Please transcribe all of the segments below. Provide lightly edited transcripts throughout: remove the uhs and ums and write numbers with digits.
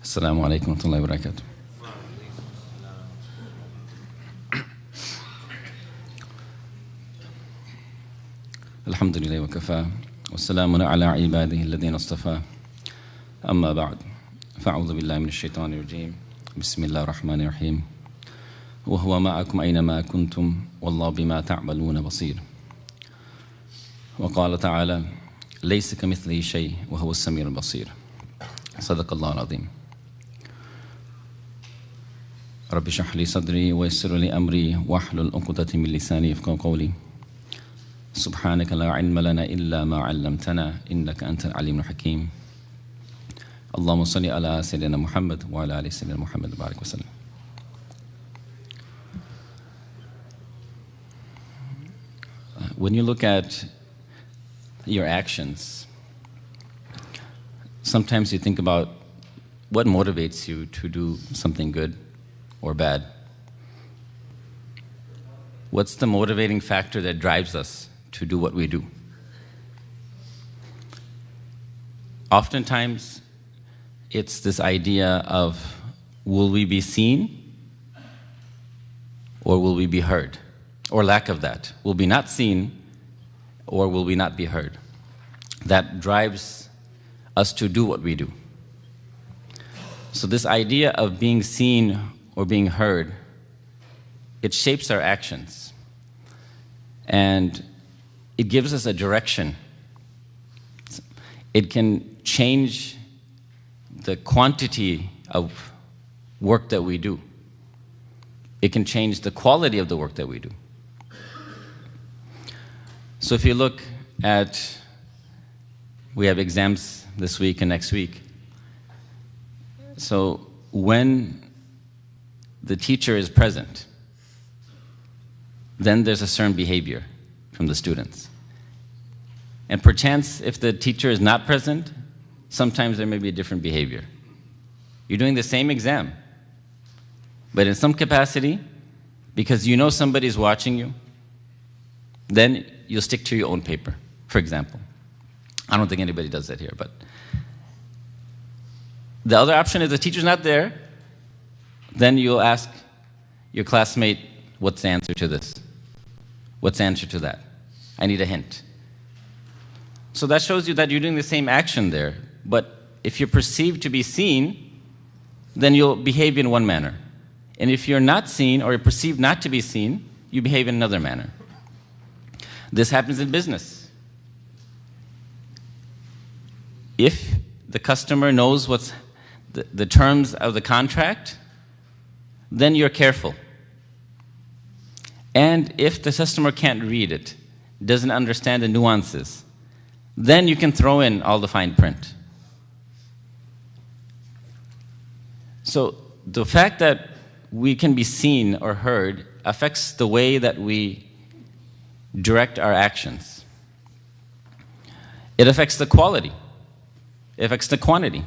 Assalamu alaikum wa rahmatullahi wa barakatuh. Alhamdulillah wa kafa. Wa salamun ala ibadihi alladhina istafa. Amma ba'd. Fa'udhu billahi minash shaitani rajim. Bismillahir rahmanir rahim. Wa huwa ma'akum aynama kuntum wallahu bima ta'maluna basir. Wa qala ta'ala laysa kamithlihi shay wa huwa as-sami'ul basir. Sadaqallahu al-azim. Rabbi shrah li sadri wa yassir li amri wahlul 'uqdatam min lisani yafqahu qawli. Subhanaka la 'ilma lana illa ma 'allamtana innaka antal alimul hakim. Allahumma salli ala sayyidina Muhammad wa ala ali sayyidina Muhammad wa barik wa sallam. When you look at your actions, sometimes you think about what motivates you to do something good or bad. What's the motivating factor that drives us to do what we do? Oftentimes, it's this idea of, will we be seen or will we be heard? Or lack of that. Will we not seen or will we not be heard? That drives us to do what we do. So this idea of being seen or being heard, it shapes our actions. And it gives us a direction. It can change the quantity of work that we do. It can change the quality of the work that we do. So if you look at, we have exams this week and next week. So when the teacher is present, then there's a certain behavior from the students. And perchance, if the teacher is not present, sometimes there may be a different behavior. You're doing the same exam, but in some capacity, because you know somebody's watching you, then you'll stick to your own paper, for example. I don't think anybody does that here, but the other option is the teacher's not there, then you'll ask your classmate, what's the answer to this? What's the answer to that? I need a hint. So that shows you that you're doing the same action there, but if you're perceived to be seen, then you'll behave in one manner. And if you're not seen or you're perceived not to be seen, you behave in another manner. This happens in business. If the customer knows what's the terms of the contract, then you're careful. And if the customer can't read it, doesn't understand the nuances, then you can throw in all the fine print. So the fact that we can be seen or heard affects the way that we direct our actions. It affects the quality. It affects the quantity.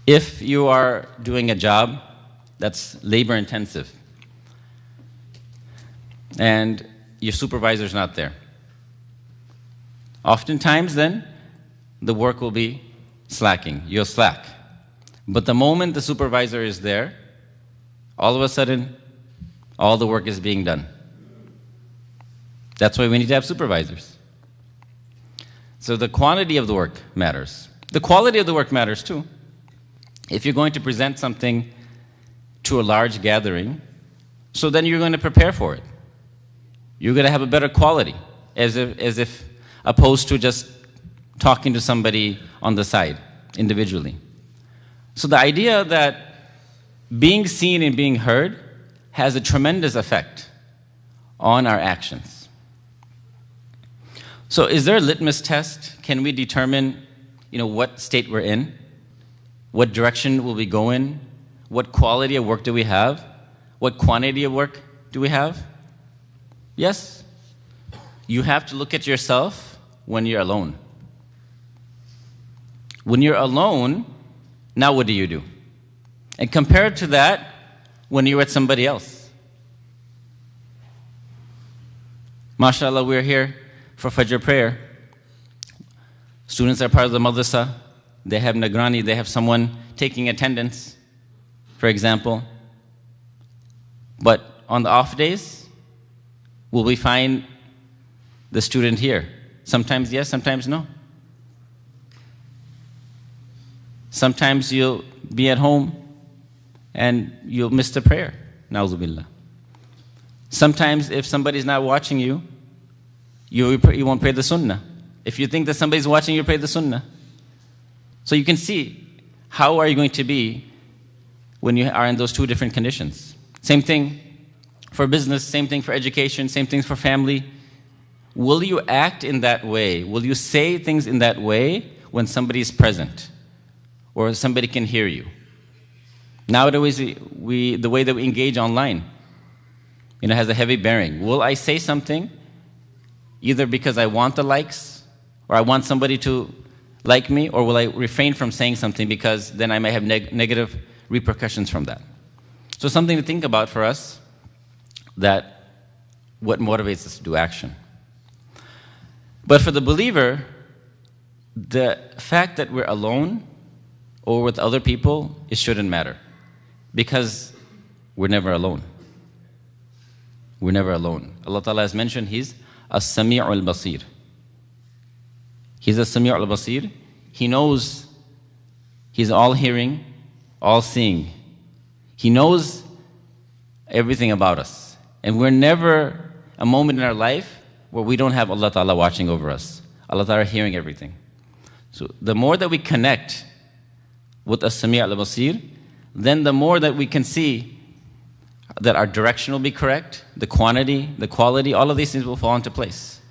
If you are doing a job that's labor intensive and your supervisor's not there, oftentimes then the work will be slacking. You'll slack. But the moment the supervisor is there, all of a sudden all the work is being done. That's why we need to have supervisors. So the quantity of the work matters. The quality of the work matters too. If you're going to present something to a large gathering, so then you're going to prepare for it. You're going to have a better quality, as if opposed to just talking to somebody on the side, individually. So the idea that being seen and being heard has a tremendous effect on our actions. So is there a litmus test? Can we determine, what state we're in? What direction will we go in? What quality of work do we have? What quantity of work do we have? Yes. You have to look at yourself when you're alone. When you're alone, now what do? And compare it to that when you're with somebody else. MashaAllah, we're here for Fajr prayer. Students are part of the madrasa. they have Nagrani, they have someone taking attendance, for example. But on the off days, will we find the student here? Sometimes yes, sometimes no. Sometimes you'll be at home and you'll miss the prayer. Na'udhu billah. Sometimes if somebody's not watching you, you won't pray the sunnah. If you think that somebody's watching you, pray the sunnah. So you can see, how are you going to be when you are in those two different conditions? Same thing for business, same thing for education, same thing for family. Will you act in that way? Will you say things in that way when somebody is present or somebody can hear you? Nowadays, the way that we engage online, has a heavy bearing. Will I say something either because I want the likes or I want somebody to like me, or will I refrain from saying something because then I may have negative repercussions from that? So something to think about for us, that what motivates us to do action. But for the believer, the fact that we're alone or with other people, it shouldn't matter, because we're never alone. We're never alone. Allah Ta'ala has mentioned He's Al-Sami Al-Basir. He's Al-Sami Al-Basir. He knows, He's all hearing, all seeing. He knows everything about us. And we're never a moment in our life where we don't have Allah Ta'ala watching over us. Allah Ta'ala hearing everything. So the more that we connect with Al-Sami Al-Basir, then the more that we can see that our direction will be correct, the quantity, the quality, all of these things will fall into place.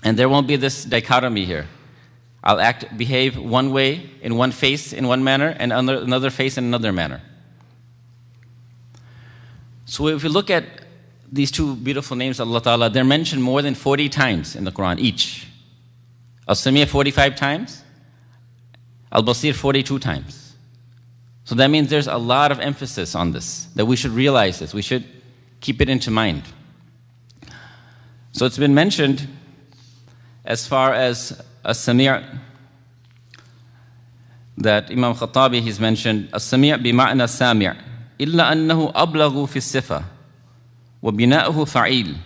And there won't be this dichotomy here. I'll behave one way, in one face, in one manner, and another face in another manner. So if we look at these two beautiful names of Allah Ta'ala, they're mentioned more than 40 times in the Quran, each. Al-Sami 45 times, Al-Basir 42 times. So that means there's a lot of emphasis on this, that we should realize this, we should keep it into mind. So it's been mentioned as far as As-Sami', that Imam Khattabi, he's mentioned, As-Sami' bima'na Sami' illa annahu ablagu fi sifa wa bina'uhu fa'il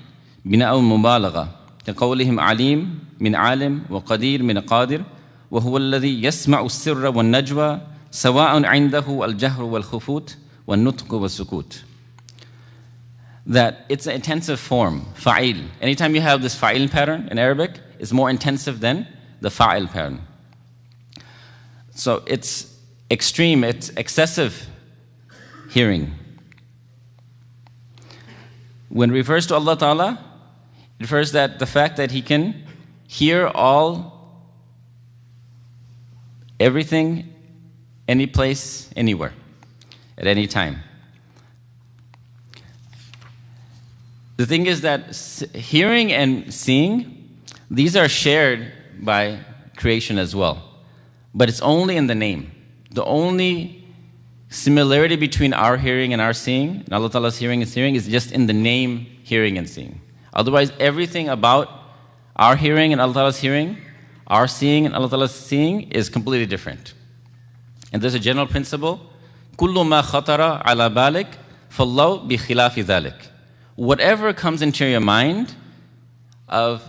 bina'u mubalagha كقولهم عليم من عالم وقدير من قادر وهو الذي يسمع السر والنجوى سواء عنده الجهر والخفوت والنطق والسكوت. That it's an intensive form, fa'il. Anytime you have this fa'il pattern in Arabic, it's more intensive than the fa'il pattern. So it's extreme, it's excessive hearing. When it refers to Allah Ta'ala, it refers that the fact that He can hear everything, any place, anywhere, at any time. The thing is that hearing and seeing, these are shared by creation as well. But it's only in the name. The only similarity between our hearing and our seeing, and Allah Ta'ala's hearing and seeing, is just in the name, hearing and seeing. Otherwise, everything about our hearing and Allah Ta'ala's hearing, our seeing and Allah Ta'ala's seeing, is completely different. And there's a general principle, كُلُّ مَا خَطَرَ عَلَى بَالِكَ فَاللَّهُ بِخِلَافِ ذَلِكَ. Whatever comes into your mind of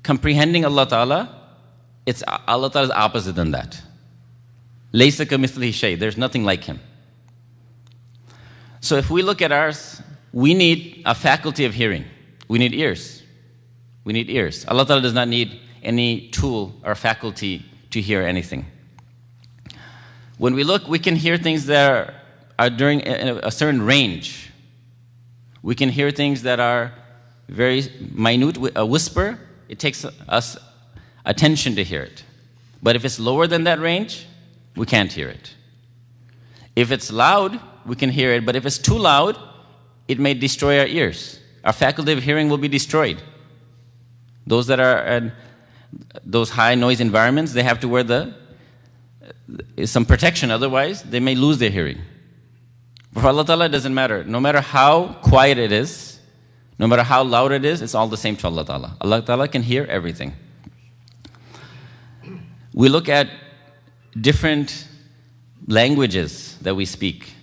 comprehending Allah Ta'ala, it's Allah Ta'ala's opposite than that. لَيْسَ كَمِثْلِهِ شَيْءٍ. There's nothing like Him. So if we look at ours, we need a faculty of hearing. We need ears. We need ears. Allah Ta'ala does not need any tool or faculty to hear anything. When we look, we can hear things that are during a certain range. We can hear things that are very minute, a whisper. It takes us attention to hear it. But if it's lower than that range, we can't hear it. If it's loud, we can hear it. But if it's too loud, it may destroy our ears. Our faculty of hearing will be destroyed. Those that are in those high noise environments, they have to wear some protection, otherwise they may lose their hearing. But for Allah Ta'ala, it doesn't matter. No matter how quiet it is, no matter how loud it is, it's all the same to Allah Ta'ala. Allah Ta'ala can hear everything. We look at different languages that we speak.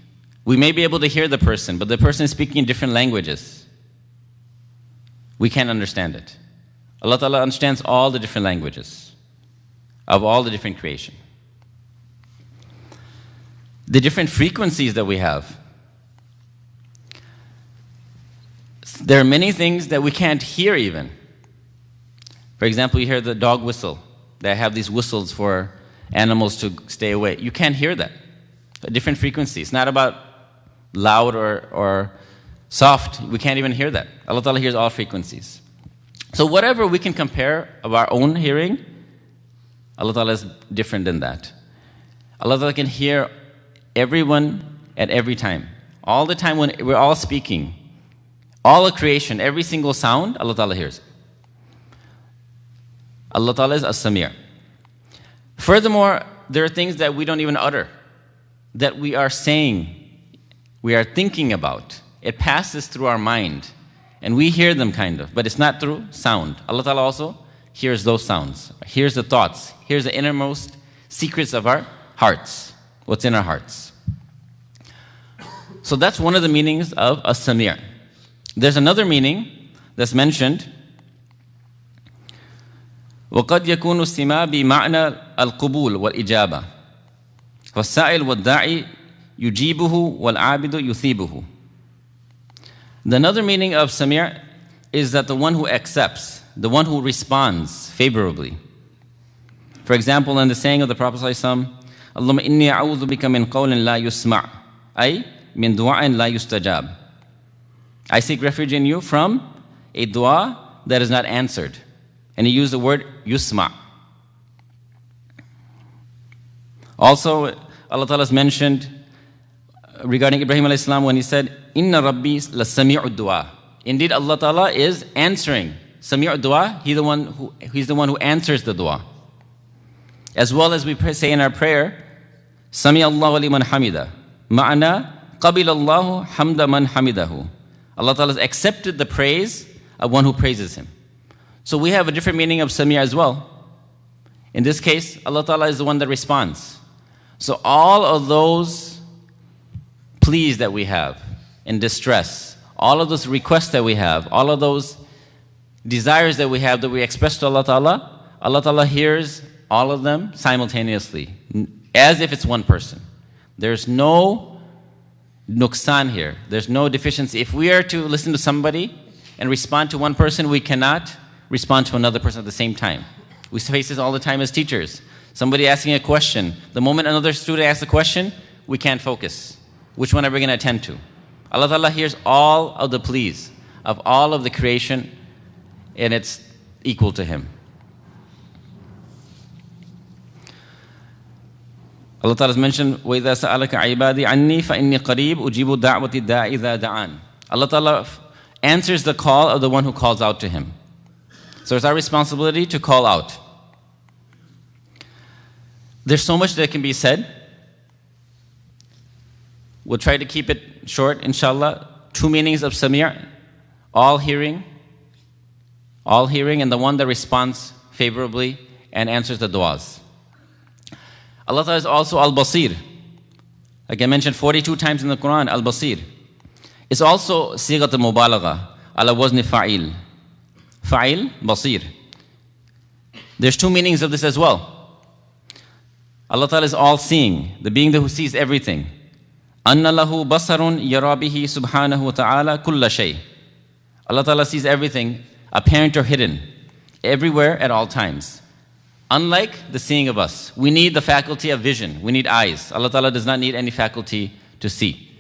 We may be able to hear the person, but the person is speaking in different languages. We can't understand it. Allah Ta'ala understands all the different languages of all the different creation. The different frequencies that we have. There are many things that we can't hear even. For example, you hear the dog whistle. They have these whistles for animals to stay away. You can't hear that. A different frequency. It's not about loud or soft. We can't even hear that. Allah Ta'ala hears all frequencies. So whatever we can compare of our own hearing, Allah Ta'ala is different than that. Allah Ta'ala can hear everyone at every time. All the time when we're all speaking, all of creation, every single sound, Allah Ta'ala hears. Allah Ta'ala is As-Sami'. Furthermore, there are things that we don't even utter, that we are saying, we are thinking about. It passes through our mind, and we hear them kind of, but it's not through sound. Allah Ta'ala also hears those sounds, hears the thoughts, hears the innermost secrets of our hearts, what's in our hearts. So that's one of the meanings of As-Sami'. There's another meaning that's mentioned. وَقَدْ يَكُونُ السِّمَاء بِمَعْنَى الْقُبُولِ وَالْإِجَابَةِ فَالسَّائِلُ وَالدَّاعِي يُجِيبُهُ وَالْعَابِدُ يُثِيبُهُ. The another meaning of Sami' is that the one who accepts, the one who responds favorably. For example, in the saying of the Prophet ﷺ, اللهم إني أعوذ بك من قول لا يسمع أي من دعاء لا يستجاب. I seek refuge in you from a dua that is not answered. And he used the word yusma. Also, Allah Ta'ala has mentioned regarding Ibrahim alayhi salam when he said, Inna Rabbi la-sami'u dua. Indeed, Allah Ta'ala is answering. Sami'u dua, He's the one who answers the dua. As well as we say in our prayer, Sami Allahu liman hamida. Ma'ana qabila Allahu hamda man hamidahu. Allah Ta'ala has accepted the praise of one who praises Him. So we have a different meaning of Sami' as well. In this case, Allah Ta'ala is the one that responds. So all of those pleas that we have in distress, all of those requests that we have, all of those desires that we have that we express to Allah Ta'ala hears all of them simultaneously, as if it's one person. There's no nuqsan here. There's no deficiency. If we are to listen to somebody and respond to one person, we cannot respond to another person at the same time. We face this all the time as teachers. Somebody asking a question. The moment another student asks a question, we can't focus. Which one are we going to attend to? Allah Ta'ala hears all of the pleas of all of the creation, and it's equal to Him. Allah Ta'ala has mentioned, وَإِذَا سَأَلَكَ عِبَادِي عَنِّي فَإِنِّي قَرِيبٌ أُجِيبُ دَعْوَةِ الدَّاعِ إِذَا دَعَانِ. Allah Ta'ala answers the call of the one who calls out to Him. So it's our responsibility to call out. There's so much that can be said. We'll try to keep it short, inshallah. Two meanings of Sami', all hearing, and the one that responds favorably and answers the du'as. Allah Ta'ala is also Al-Basir. Like I mentioned 42 times in the Quran, Al-Basir. It's also Sighat al-Mubalagha, ala wazni fa'il. Fa'il, Basir. There's two meanings of this as well. Allah Ta'ala is all-seeing, the being who sees everything. أَنَّ لَهُ بَصَرٌ يَرَى بِهِ سُبْحَانَهُ وَتَعَالَى كُلَّ شَيْءٍ. Allah Ta'ala sees everything, apparent or hidden, everywhere at all times. Unlike the seeing of us, we need the faculty of vision. We need eyes. Allah Ta'ala does not need any faculty to see.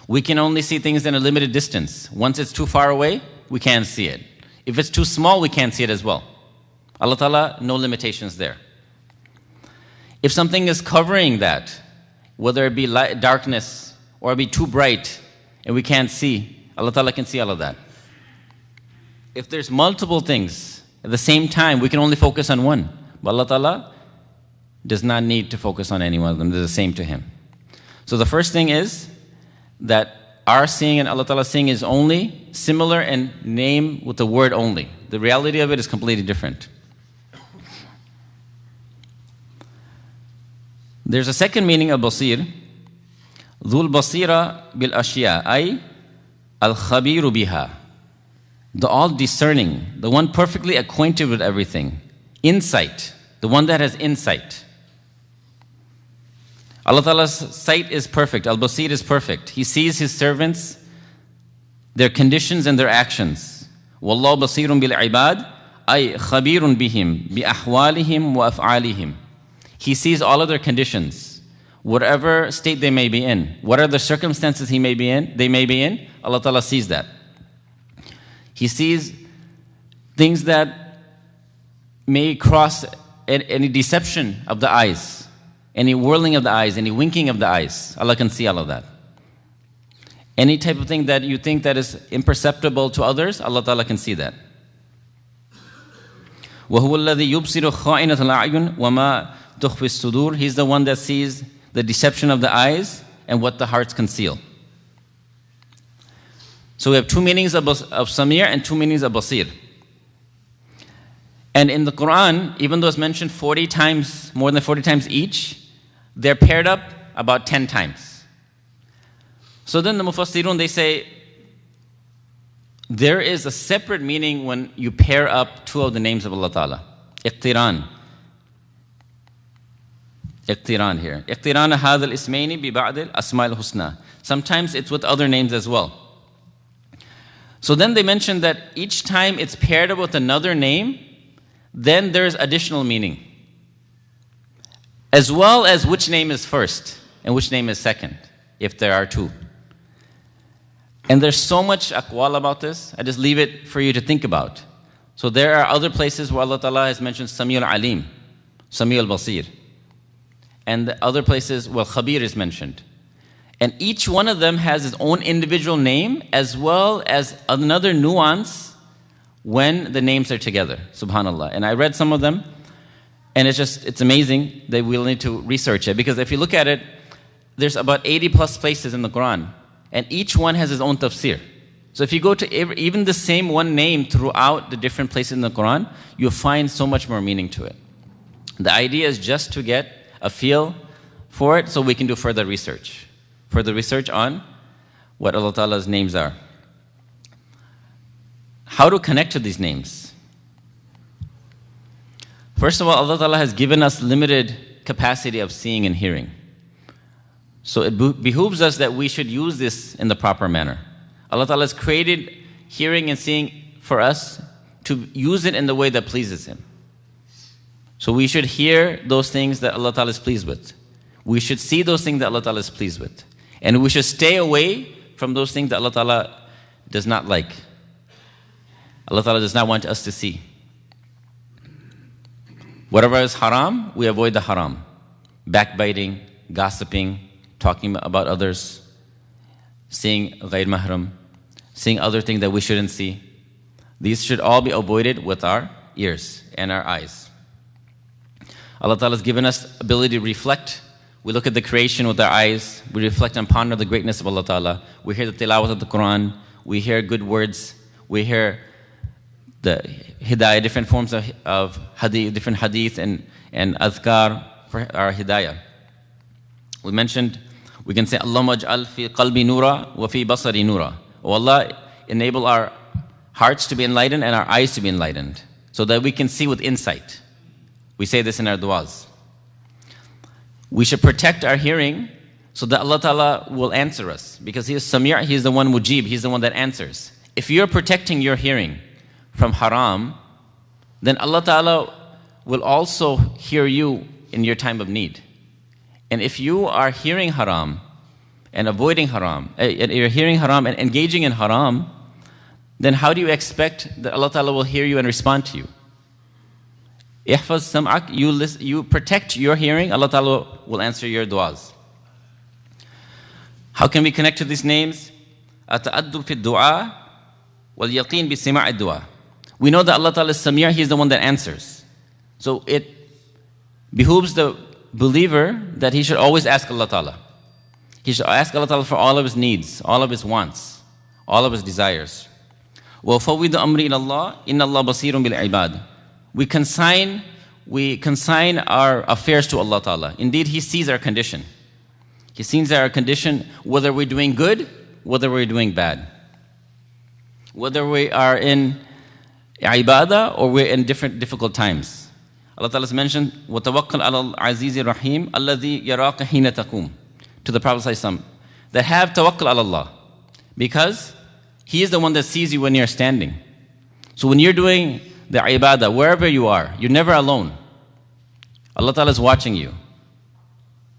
We can only see things in a limited distance. Once it's too far away, we can't see it. If it's too small, we can't see it as well. Allah Ta'ala, no limitations there. If something is covering that, whether it be light, darkness or it be too bright and we can't see, Allah Ta'ala can see all of that. If there's multiple things at the same time, we can only focus on one. But Allah Ta'ala does not need to focus on any one of them. They're the same to Him. So the first thing is that our seeing and Allah Ta'ala's seeing is only similar in name with the word only. The reality of it is completely different. There's a second meaning of Basir. ذو البصيرة بالأشياء أي الخبير بها. The all discerning, the one perfectly acquainted with everything. Insight, the one that has insight. Allah Ta'ala's sight is perfect. Al-Basir is perfect. He sees His servants, their conditions and their actions. وَاللَّهُ بَصِيرٌ بِالْعِبَادِ أي خبير بهم بأحوالهم وأفعالهم. He sees all of their conditions, whatever state they may be in, what are the circumstances they may be in, Allah Ta'ala sees that. He sees things that may cross any deception of the eyes, any whirling of the eyes, any winking of the eyes. Allah can see all of that. Any type of thing that you think that is imperceptible to others, Allah Ta'ala can see that. وَهُوَ الَّذِي يُبْصِرُ خَائِنَةَ الْأَعْيُنِ وَمَا تُخْفِي الصُّدُورِ. He's the one that sees the deception of the eyes and what the hearts conceal. So we have two meanings of Samir and two meanings of Basir. And in the Quran, even though it's mentioned 40 times, more than 40 times each, they're paired up about 10 times. So then the Mufassirun, they say, there is a separate meaning when you pair up two of the names of Allah Ta'ala. Iqtiran. Iqtiran here. Iqtiran hadha al-ismayni bi ba'd al-asma' al-husna. Sometimes it's with other names as well. So then they mention that each time it's paired up with another name, then there's additional meaning. As well as which name is first and which name is second, if there are two. And there's so much aqwal about this, I just leave it for you to think about. So there are other places where Allah Ta'ala has mentioned Sami al-Alim, Sami al-Basir. And the other places, well, Khabir is mentioned. And each one of them has its own individual name as well as another nuance when the names are together, subhanAllah. And I read some of them, and it's amazing that we'll need to research it. Because if you look at it, there's about 80 plus places in the Quran. And each one has its own tafsir. So if you go to even the same one name throughout the different places in the Quran, you'll find so much more meaning to it. The idea is just to get a feel for it so we can do further research. Further research on what Allah Ta'ala's names are. How to connect to these names? First of all, Allah Ta'ala has given us limited capacity of seeing and hearing. So it behooves us that we should use this in the proper manner. Allah Ta'ala has created hearing and seeing for us to use it in the way that pleases Him. So we should hear those things that Allah Ta'ala is pleased with. We should see those things that Allah Ta'ala is pleased with. And we should stay away from those things that Allah Ta'ala does not like. Allah Ta'ala does not want us to see. Whatever is haram, we avoid the haram. Backbiting, gossiping, talking about others, seeing ghair mahram, seeing other things that we shouldn't see. These should all be avoided with our ears and our eyes. Allah Ta'ala has given us ability to reflect. We look at the creation with our eyes. We reflect and ponder the greatness of Allah Ta'ala. We hear the tilawat of the Quran. We hear good words. We hear the hidayah, different forms of hadith, different hadith and adhkar for our hidayah. We mentioned, we can say, Allahumma aj'al fi qalbi nura wa fi basari nura. Oh Allah, enable our hearts to be enlightened and our eyes to be enlightened so that we can see with insight. We say this in our du'as. We should protect our hearing so that Allah Ta'ala will answer us. Because He is Samir, He is the one mujib, He is the one that answers. If you're protecting your hearing from haram, then Allah Ta'ala will also hear you in your time of need. And if you are hearing haram and avoiding haram, you're hearing haram and engaging in haram, then how do you expect that Allah Ta'ala will hear you and respond to you? Ihfaz sam'ak, you protect your hearing, Allah Ta'ala will answer your du'as. How can we connect to these names? Ata'addub fi du'a wal yaqeen bi sima' ad-du'a. We know that Allah Ta'ala is Samir, He is the one that answers. So it behooves the believer that he should always ask Allah Ta'ala. He should ask Allah Ta'ala for all of his needs, all of his wants, all of his desires. وَفَوِّدُ أَمْرِ إِلَى اللَّهِ إِنَّ اللَّهَ بَصِيرٌ بِالْعِبَادِ. We consign we consign our affairs to Allah Ta'ala. Indeed, He sees our condition. He sees our condition whether we're doing good, whether we're doing bad. Whether we are in ibadah or we're in different difficult times. Allah Ta'ala has mentioned, وَتَوَكَّلْ عَلَى الْعَزِيزِ الرَّحِيمِ الَّذِي يَرَاكَ حِينَ تَقُومُ, to the Prophet ﷺ, that have tawakkul ala Allah, because He is the one that sees you when you're standing. So when you're doing the ibadah, wherever you are, you're never alone. Allah Ta'ala is watching you.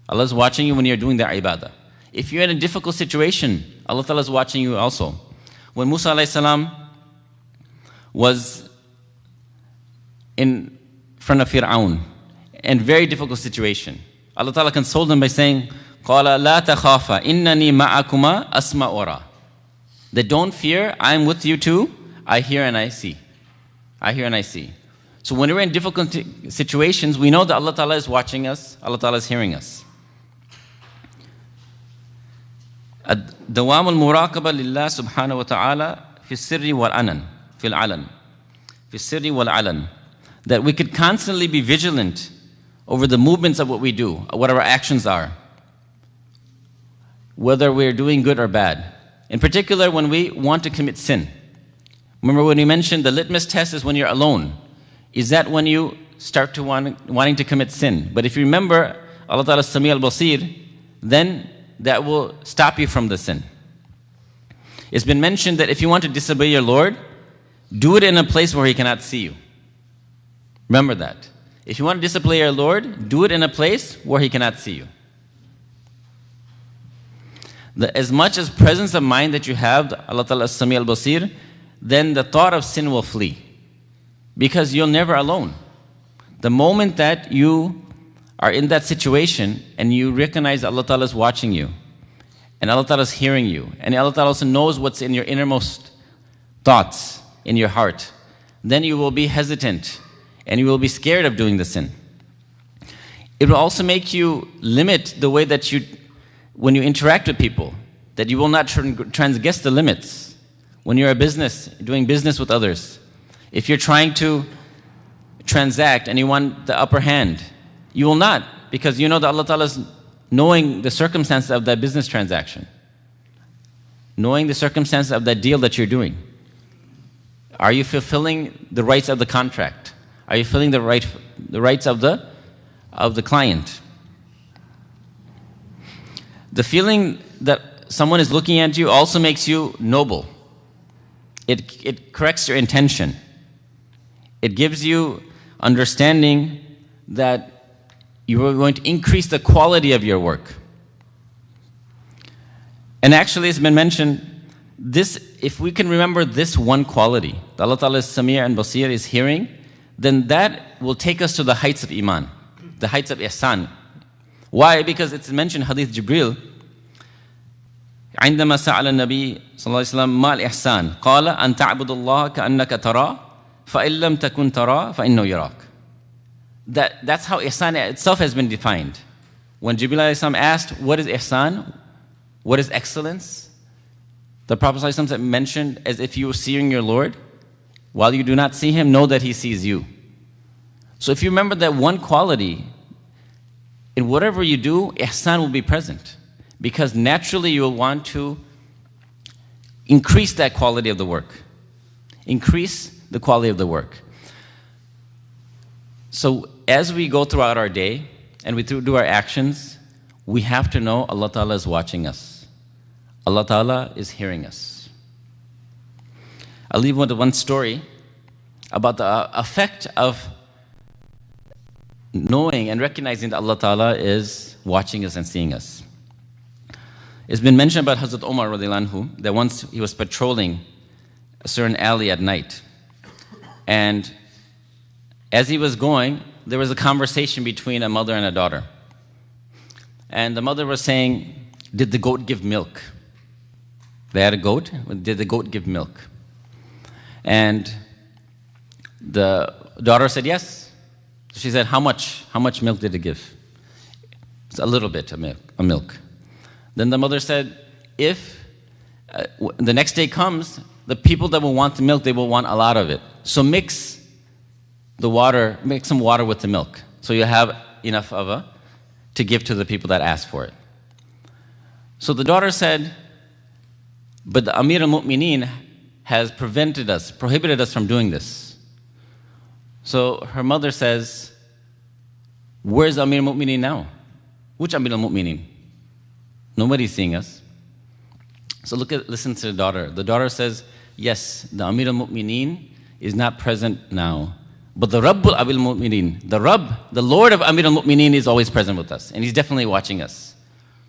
Allah is watching you when you're doing the ibadah. If you're in a difficult situation, Allah Ta'ala is watching you also. When Musa alayhi salam was in front of Fir'aun, in very difficult situation, Allah Ta'ala consoled him by saying, قَالَ لَا تَخَافَ إِنَّنِي مَعَكُمَا أَسْمَعُ وَأَرَى, that don't fear, I'm with you too, I hear and I see. I hear and I see. So when we're in difficult situations, we know that Allah Ta'ala is watching us, Allah Ta'ala is hearing us. دوام المراقبة لله سبحانه وتعالى في السر والعلن في العلن في السر والعلن, that we could constantly be vigilant over the movements of what we do, what our actions are, whether we're doing good or bad. In particular, when we want to commit sin. Remember when we mentioned the litmus test is when you're alone. Is that when you start to wanting to commit sin? But if you remember Allah Ta'ala's Al-Sami, Al-Basir, then that will stop you from the sin. It's been mentioned that if you want to disobey your Lord, do it in a place where He cannot see you. Remember that. If you want to disobey your Lord, do it in a place where He cannot see you. As much as presence of mind that you have, Allah Ta'ala Al-Sami Al-Basir, then the thought of sin will flee. Because you're never alone. The moment that you are in that situation and you recognize Allah Ta'ala is watching you, and Allah Ta'ala is hearing you, and Allah Ta'ala also knows what's in your innermost thoughts, in your heart, then you will be hesitant and you will be scared of doing the sin. It will also make you limit the way that when you interact with people, that you will not transgress the limits. When you're doing business with others, if you're trying to transact and you want the upper hand, you will not, because you know that Allah Ta'ala is knowing the circumstances of that business transaction, knowing the circumstances of that deal that you're doing. Are you fulfilling the rights of the contract? Are you fulfilling the rights of the client? The feeling that someone is looking at you also makes you noble. It corrects your intention. It gives you understanding that you are going to increase the quality of your work. And actually, it's been mentioned, if we can remember this one quality, that Allah Ta'ala is Samir and Basir, is hearing, then that will take us to the heights of Iman, the heights of Ihsan. Why? Because it's mentioned Hadith Jibril, عندما سأل النبي صلى الله عليه وسلم ما الإحسان قال أن تعبد الله كأنك تراه فإن لم تكن تراه فإنه يراك. That's how Ihsan itself has been defined. When Jibril alayhi salam asked, what is Ihsan? What is excellence? The Prophet alayhi salam mentioned, as if you were seeing your Lord. While you do not see Him, know that He sees you. So if you remember that one quality, in whatever you do, Ihsan will be present. Because naturally you will want to increase that quality of the work. Increase the quality of the work. So as we go throughout our day and we do our actions, we have to know Allah Ta'ala is watching us. Allah Ta'ala is hearing us. I'll leave with one story about the effect of knowing and recognizing that Allah Ta'ala is watching us and seeing us. It's been mentioned about Hazrat Umar radiallahu anhu, that once he was patrolling a certain alley at night. And as he was going, there was a conversation between a mother and a daughter. And the mother was saying, did the goat give milk? They had a goat. Did the goat give milk? And the daughter said, yes. She said, how much milk did it give? It's a little bit of milk. Then the mother said, if the next day comes, the people that will want the milk, they will want a lot of it. So mix the water, make some water with the milk. So you have enough to give to the people that ask for it. So the daughter said, but the Amir al-Mu'mineen has prohibited us from doing this. So her mother says, where's Amir al-Mu'mineen now? Which Amir al-Mu'mineen? Nobody's seeing us. So listen to the daughter. The daughter says, yes, the Amir al-Mu'mineen is not present now. But the Rabbul Amir al-Mu'mineen, the Rabb, the Lord of Amir al-Mu'mineen is always present with us. And He's definitely watching us.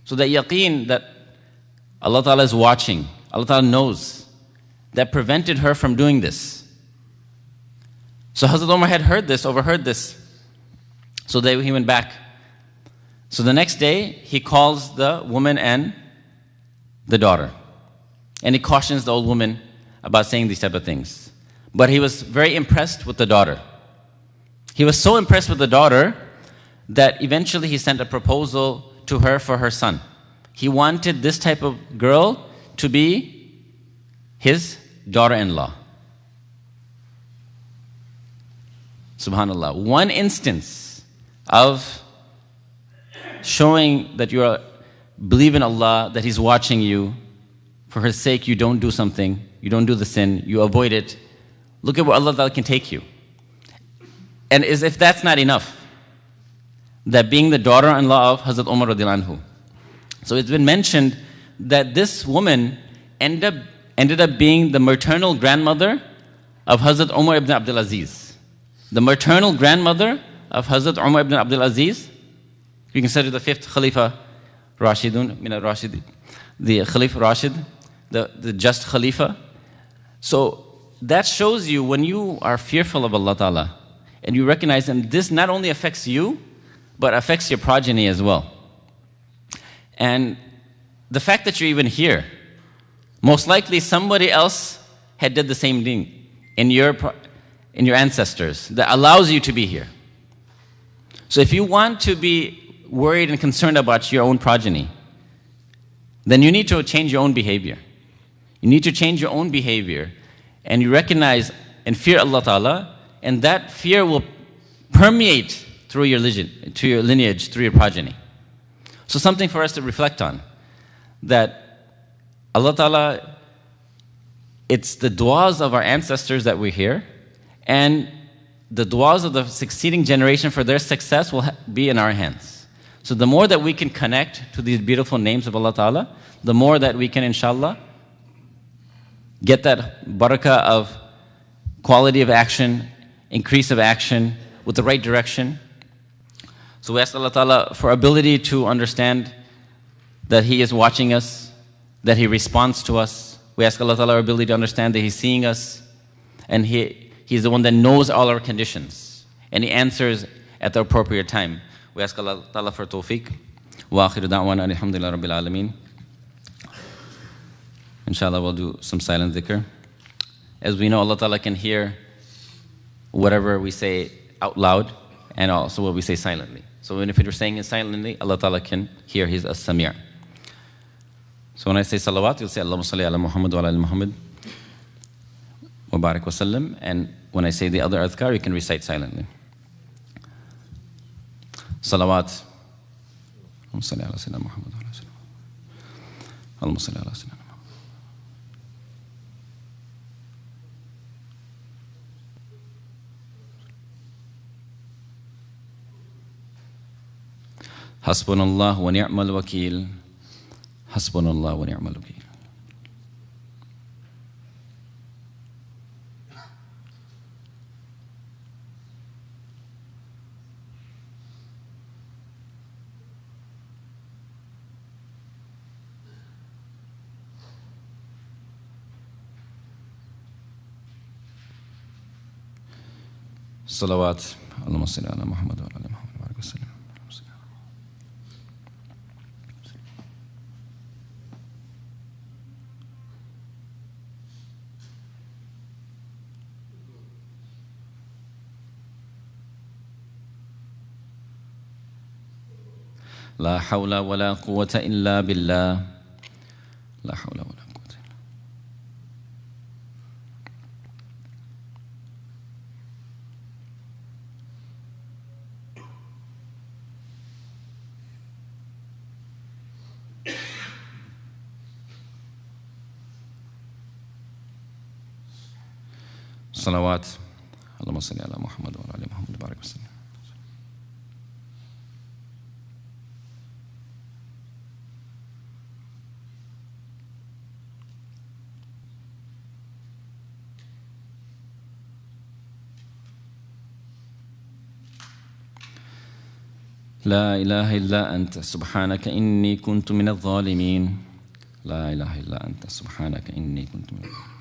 So that yaqeen that Allah Ta'ala is watching, Allah Ta'ala knows, that prevented her from doing this. So Hazrat Umar had overheard this. So he went back. So the next day, he calls the woman and the daughter. And he cautions the old woman about saying these type of things. But he was very impressed with the daughter. He was so impressed with the daughter that eventually he sent a proposal to her for her son. He wanted this type of girl to be his daughter-in-law. Subhanallah. One instance of showing that you believe in Allah, that He's watching you. For His sake, you don't do something, you don't do the sin, you avoid it. Look at where Allah Ta'ala can take you. And as if that's not enough, that being the daughter-in-law of Hazrat Umar radiallahu anhu. So it's been mentioned that this woman ended up being the maternal grandmother of Hazrat Umar ibn Abdul Aziz. The maternal grandmother of Hazrat Umar ibn Abdul Aziz. You consider the fifth Khalifa Rashidun, the Khalifa Rashid, the just Khalifa. So that shows you when you are fearful of Allah Ta'ala and you recognize that this not only affects you, but affects your progeny as well. And the fact that you're even here, most likely somebody else had did the same thing in your ancestors that allows you to be here. So if you want to be worried and concerned about your own progeny, then you need to change your own behavior. You need to change your own behavior, and you recognize and fear Allah Ta'ala, and that fear will permeate through your lineage, through your progeny. So something for us to reflect on, that Allah Ta'ala, it's the du'as of our ancestors that we hear, and the du'as of the succeeding generation for their success will be in our hands. So the more that we can connect to these beautiful names of Allah Ta'ala, the more that we can, inshallah, get that barakah of quality of action, increase of action with the right direction. So we ask Allah Ta'ala for ability to understand that He is watching us, that He responds to us. We ask Allah Ta'ala our ability to understand that He's seeing us, and He's the one that knows all our conditions, and He answers at the appropriate time. We ask Allah Ta'ala for tawfiq. Wa akhiru da'wana alhamdulillah rabbil alameen. Inshallah, we'll do some silent dhikr. As we know, Allah Ta'ala can hear whatever we say out loud and also what we say silently. So even if you're saying it silently, Allah Ta'ala can hear. He's Al-Sami'. So when I say salawat, you'll say Allahumma salli ala Muhammad wa ala Muhammad wa barik wa sallam. And when I say the other adhkar, you can recite silently. Salawat. Allahumma salli ala Sayyidina Muhammad wa ala Sayyidina. Allahumma salli ala Sayyidina. Hasbunallah wa ni'mal wakeel. Hasbunallah wa ni'mal wakeel. Salawat. Allahumma salli ala Muhammad wa ala Muhammad wa barik wa sallam. La hawla wa la quwwata illa billah. La hawla wa la quwwata illa billah. Salawat. Allahumma salli ala Muhammad wa ala ali Muhammad wa barik wa sallim. لا إله إلا أنت سبحانك إني كنت من الظالمين. لا إله إلا أنت سبحانك إني كنت من الظالمين.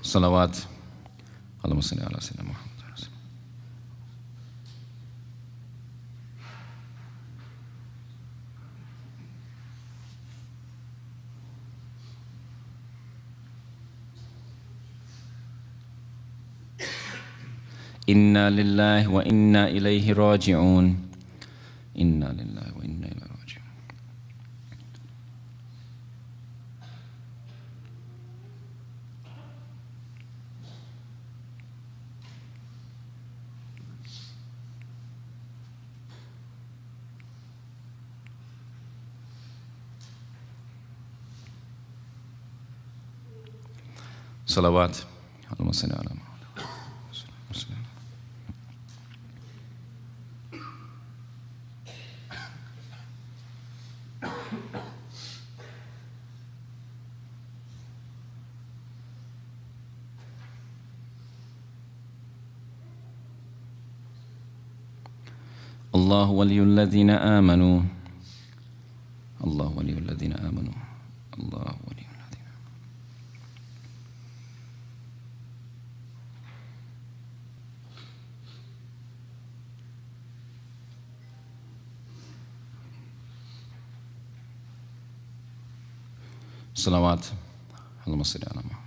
صلوات اللهم صل على سيدنا محمد. إنا لله وإنا إليه راجعون. إنا لله وإنا إليه راجعون. صلوات اللهم صل على محمد. الله ولي الذين آمنوا. الله ولي الذين آمنوا. الله ولي الذين آمنوا. صلوات اللهم صل على محمد.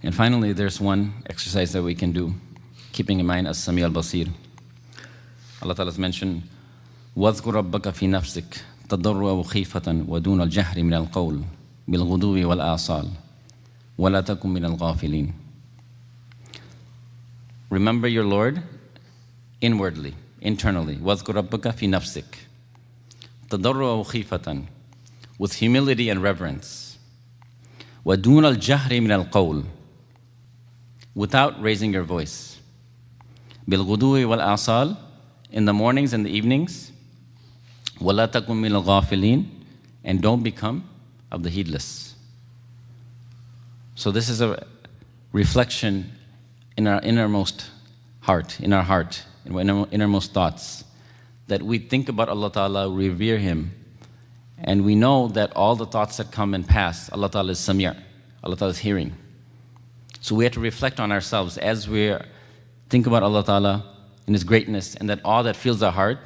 And finally, there's one exercise that we can do, keeping in mind Al-Sami, Al-Basir. Allah Ta'ala has mentioned, وَاذْكُرْ رَبَّكَ فِي نَفْسِكَ تَضَرُّعًا وَخِيفَةً وَدُونَ الْجَهْرِ مِنَ الْقَوْلِ بِالْغُدُوِّ وَالْآصَالِ وَلَا تَكُنْ مِنَ الْغَافِلِينَ. Remember your Lord inwardly, internally. وَاذْكُرْ رَبَّكَ فِي نَفْسِكَ تَضَرُّعًا وَخِيفَةً, with humility and reverence. وَدُونَ الْجَهْرِ مِنَ الْقَوْلِ, without raising your voice. بِالْغُدُوِّ وَالْآصَالِ, in the mornings and the evenings. وَلَا تَكُنْ مِنَ الْغَافِلِينَ, and don't become of the heedless. So this is a reflection in our innermost heart, in our innermost thoughts, that we think about Allah Ta'ala, revere Him, and we know that all the thoughts that come and pass, Allah Ta'ala is Sami', Allah Ta'ala is hearing. So we have to reflect on ourselves as we think about Allah Ta'ala in His greatness and that awe that fills our heart.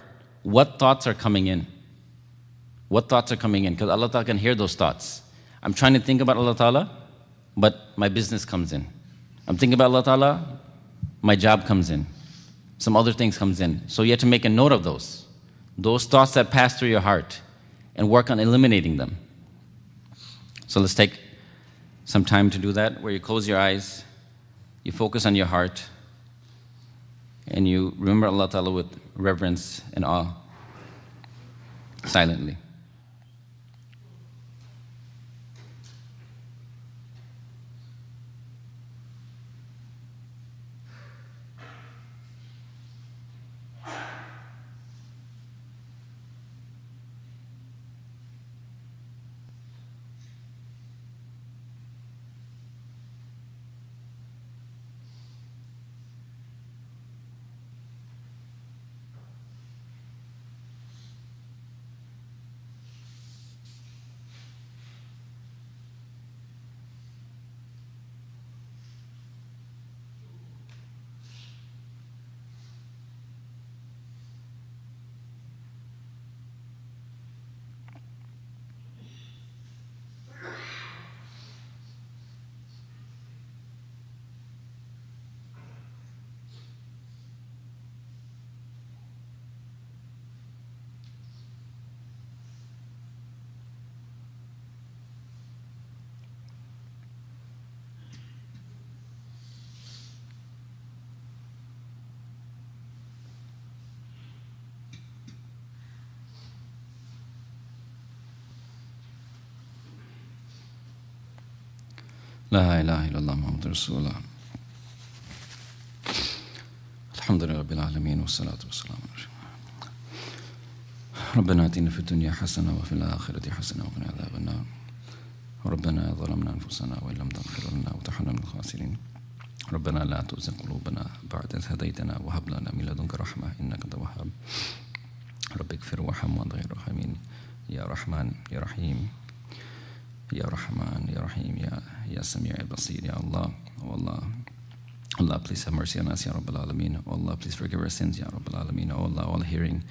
What thoughts are coming in? What thoughts are coming in? Because Allah Ta'ala can hear those thoughts. I'm trying to think about Allah Ta'ala, but my business comes in. I'm thinking about Allah Ta'ala, my job comes in. Some other things comes in. So you have to make a note of those. Those thoughts that pass through your heart, and work on eliminating them. So let's take some time to do that, where you close your eyes, you focus on your heart, and you remember Allah Ta'ala with reverence and awe, silently. La ilaha illallah Muhammadur Rasulullah. Alhamdulillah Rabbil Alameen wa salatu wa salam. ربنا آتنا في الدنيا حسنة وفي الآخرة حسنة وقنا عذاب النار. ربنا ظلمنا أنفسنا وإن لم تغفر لنا وترحمنا من الخاسرين. ربنا لا تزغ قلوبنا بعد إذ هديتنا وهب لنا من لدنك رحمة إنك أنت الوهاب. رب اغفر وارحم وأنت خير الراحمين. يا رحمن يا رحيم يا رحمن يا رحيم يا سميع البصير يا الله. Oh Allah, Allah, please have mercy on us, Ya Rabbal Alameen. Oh Allah, please forgive our sins, Ya Rabbal Alameen. Oh Allah, all hearing,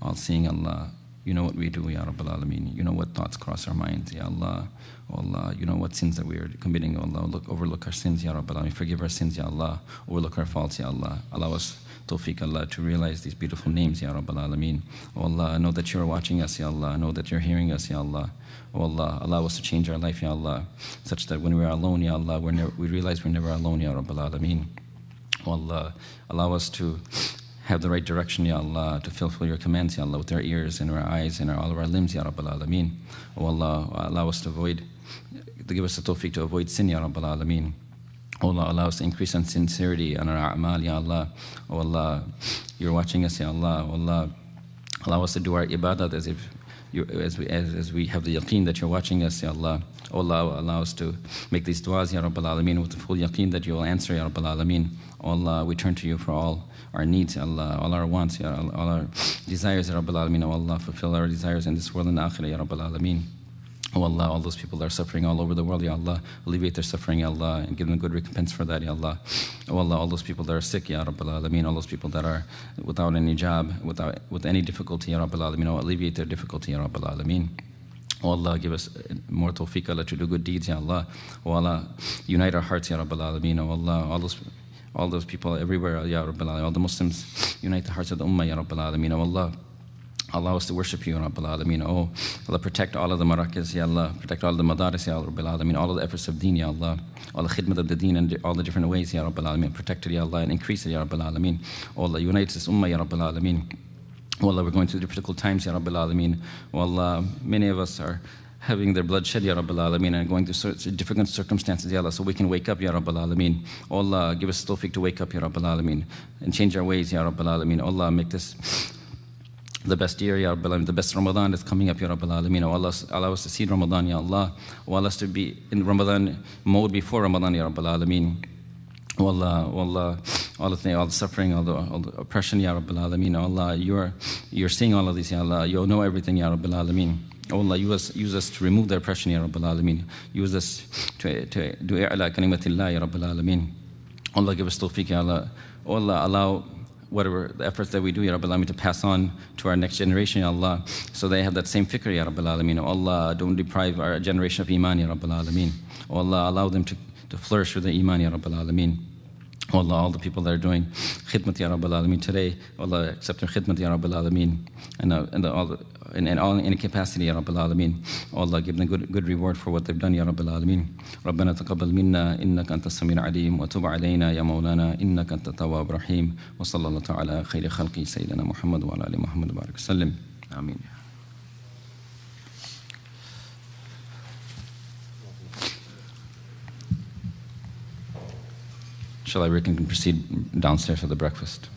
all seeing, Allah, you know what we do, Ya Rabbal Alameen. You know what thoughts cross our minds, Ya Allah. Oh Allah, you know what sins that we are committing, oh Allah. Overlook our sins, Ya Rabbal Alameen. Forgive our sins, Ya Allah. Overlook our faults, Ya Allah. Allow us tawfiq, Allah, to realize these beautiful names, Ya Rabbal Alameen. Oh Allah, know that you are watching us, Ya Allah. Know that you're hearing us, Ya Allah. Oh Allah, allow us to change our life, Ya Allah, such that when we are alone, Ya Allah, we realize we're never alone, Ya Rabbal Alameen. Oh Allah, allow us to have the right direction, Ya Allah, to fulfill your commands, Ya Allah, with our ears and our eyes and all of our limbs, Ya Rabbal Alameen. Oh Allah, allow us to give us the tawfiq to avoid sin, Ya Rabbal Alameen. Oh Allah, allow us to increase in sincerity on our a'mal, Ya Allah. Oh Allah, you're watching us, Ya Allah. Oh Allah, allow us to do our ibadat as we have the yaqeen that you're watching us, Ya Allah. Oh Allah, allow us to make these du'as, Ya Rabbal Alameen, with the full yaqeen that you will answer, Ya Rabbal Alameen. Oh Allah, we turn to you for all our needs, Ya Allah, all our wants, Ya Allah, all our desires, Ya Rabbal Alameen. Oh Allah, fulfill our desires in this world and akhirah, Ya Rabbal Alameen. Oh Allah, all those people that are suffering all over the world, Ya Allah, alleviate their suffering, Ya Allah, and give them good recompense for that, Ya Allah. Oh Allah, all those people that are sick, Ya Rabbal Alameen, all those people that are without any job, with any difficulty, Ya Rabbal Alameen, oh, alleviate their difficulty, Ya Rabbal Alameen. Oh Allah, give us more tawfiq, Allah, to do good deeds, Ya Allah. Oh Allah, unite our hearts, Ya Rabbal Alameen. Oh Allah, all those people everywhere, Ya Rabbal Alameen, all the Muslims, unite the hearts of the Ummah, Ya Rabbal Alameen. Oh Allah, allow us to worship you, Ya Rabbal Alameen. Oh Allah, protect all of the marakis, Ya Allah. Protect all of the madaris, Ya Rabbal Alameen. All of the efforts of deen, Ya Allah. All the khidmat of the deen and all the different ways, Ya Rabbal Alameen. Protect it, Ya Allah, and increase it, Ya Rabbal Alameen. Oh Allah, unite this ummah, Ya Rabbal Alameen. Oh Allah, we're going through difficult times, Ya Rabbal Alameen. Oh Allah, many of us are having their blood shed, Ya Rabbal Alameen, and going through difficult circumstances, Ya Allah, so we can wake up, Ya Rabbal Alameen. Oh Allah, give us tawfiq to wake up, Ya Rabbal Alameen, and change our ways, Ya Rabbal Alameen. Oh Allah, make this the best year, Ya Rabbal Alameen, the best Ramadan that's coming up, Ya Rabbal Alameen. Oh Allah, allow us to see Ramadan, Ya Allah. Oh Allah, us to be in Ramadan mode before Ramadan, Ya Rabbal Alameen. Oh Allah, oh Allah, all the suffering, all the oppression, Ya Rabbal Alameen. Oh Allah, you're seeing all of this, Ya Allah. You know everything, Ya Rabbal Alameen. Oh Allah, use us to remove the oppression, Ya Rabbal Alameen. Use us to do i'la kalimatillah, Ya Rabbal Alameen. Oh Allah, give us tawfiq, Ya Allah. Oh Allah, allow whatever the efforts that we do, Ya Rabbal Alameen, to pass on to our next generation, Ya Allah, so they have that same fikr, Ya Rabbal Alameen. Oh Allah, don't deprive our generation of iman, Ya Rabbal Alameen. Oh Allah, allow them to flourish with the iman, Ya Rabbal Alameen. Oh Allah, all the people that are doing khidmat, Ya Rabbal Alameen, today, oh Allah, accept their khidmat, Ya Rabbal Alameen, and all in any capacity, Ya Rabbal Alameen. Oh Allah, give them good reward for what they've done, Ya Rabbal Alameen. ربنا تقبل منا إنك أنت السميع العليم وتب علينا يا مولانا إنك أنت التواب الرحيم وصلى الله تعالى على خير خلقه سيدنا محمد وعلى آل محمد وبارك وسلم آمين. Shall I, Rick, and proceed downstairs for the breakfast?